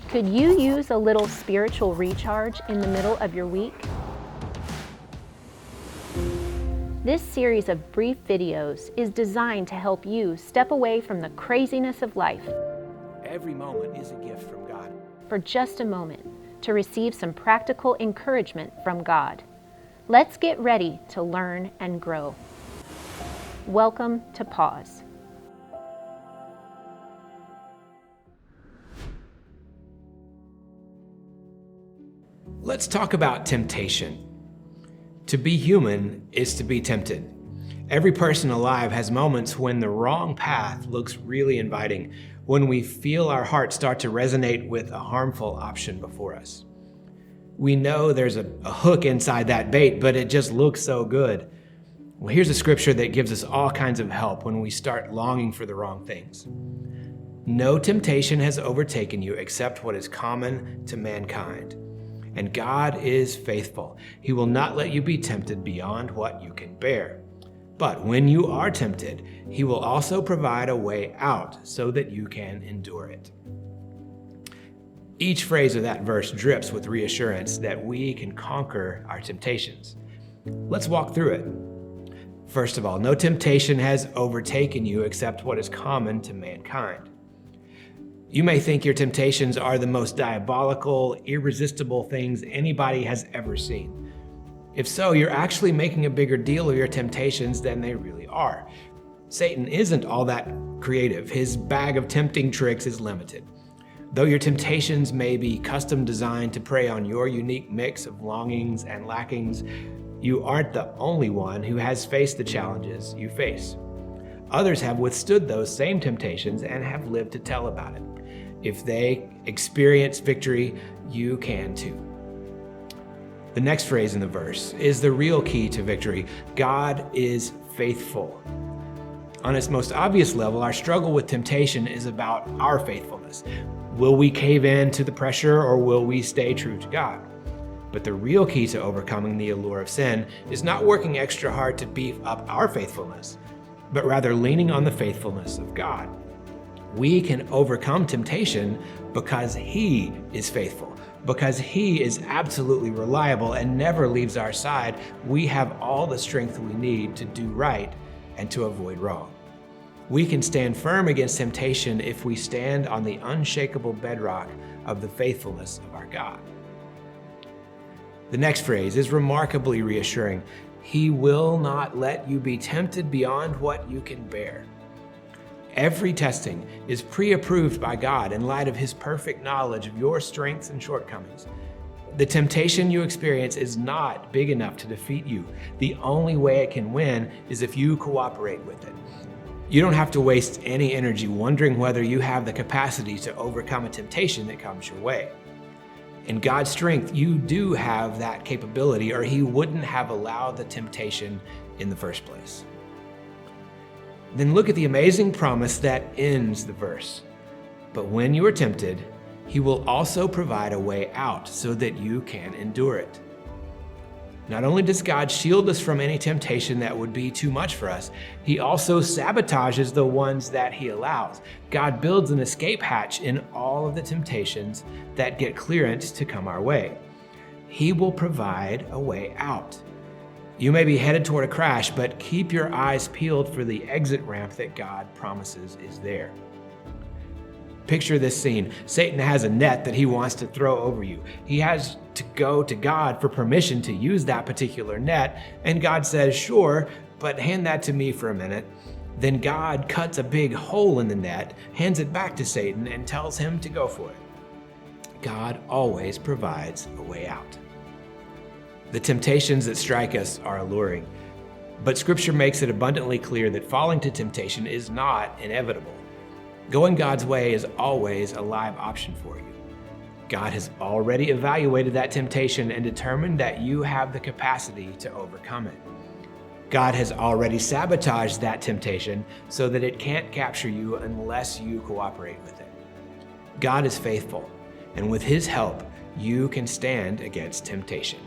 Could you use a little spiritual recharge in the middle of your week? This series of brief videos is designed to help you step away from the craziness of life. Every moment is a gift from God. For just a moment, to receive some practical encouragement from God. Let's get ready to learn and grow. Welcome to Pause. Let's talk about temptation. To be human is to be tempted. Every person alive has moments when the wrong path looks really inviting, when we feel our heart start to resonate with a harmful option before us. We know there's a hook inside that bait, but it just looks so good. Well, here's a scripture that gives us all kinds of help when we start longing for the wrong things. No temptation has overtaken you except what is common to mankind. And God is faithful. He will not let you be tempted beyond what you can bear. But when you are tempted, He will also provide a way out so that you can endure it. Each phrase of that verse drips with reassurance that we can conquer our temptations. Let's walk through it. First of all, no temptation has overtaken you except what is common to mankind. You may think your temptations are the most diabolical, irresistible things anybody has ever seen. If so, you're actually making a bigger deal of your temptations than they really are. Satan isn't all that creative. His bag of tempting tricks is limited. Though your temptations may be custom designed to prey on your unique mix of longings and lackings, you aren't the only one who has faced the challenges you face. Others have withstood those same temptations and have lived to tell about it. If they experience victory, you can too. The next phrase in the verse is the real key to victory. God is faithful. On its most obvious level, our struggle with temptation is about our faithfulness. Will we cave in to the pressure or will we stay true to God? But the real key to overcoming the allure of sin is not working extra hard to beef up our faithfulness, but rather leaning on the faithfulness of God. We can overcome temptation because He is faithful, because He is absolutely reliable and never leaves our side. We have all the strength we need to do right and to avoid wrong. We can stand firm against temptation if we stand on the unshakable bedrock of the faithfulness of our God. The next phrase is remarkably reassuring. He will not let you be tempted beyond what you can bear. Every testing is pre-approved by God in light of His perfect knowledge of your strengths and shortcomings. The temptation you experience is not big enough to defeat you. The only way it can win is if you cooperate with it. You don't have to waste any energy wondering whether you have the capacity to overcome a temptation that comes your way. In God's strength, you do have that capability, or He wouldn't have allowed the temptation in the first place. Then look at the amazing promise that ends the verse. But when you are tempted, He will also provide a way out so that you can endure it. Not only does God shield us from any temptation that would be too much for us, He also sabotages the ones that He allows. God builds an escape hatch in all of the temptations that get clearance to come our way. He will provide a way out. You may be headed toward a crash, but keep your eyes peeled for the exit ramp that God promises is there. Picture this scene. Satan has a net that he wants to throw over you. He has to go to God for permission to use that particular net, and God says, "Sure, but hand that to me for a minute." Then God cuts a big hole in the net, hands it back to Satan, and tells him to go for it. God always provides a way out. The temptations that strike us are alluring, but Scripture makes it abundantly clear that falling to temptation is not inevitable. Going God's way is always a live option for you. God has already evaluated that temptation and determined that you have the capacity to overcome it. God has already sabotaged that temptation so that it can't capture you unless you cooperate with it. God is faithful, and with His help, you can stand against temptation.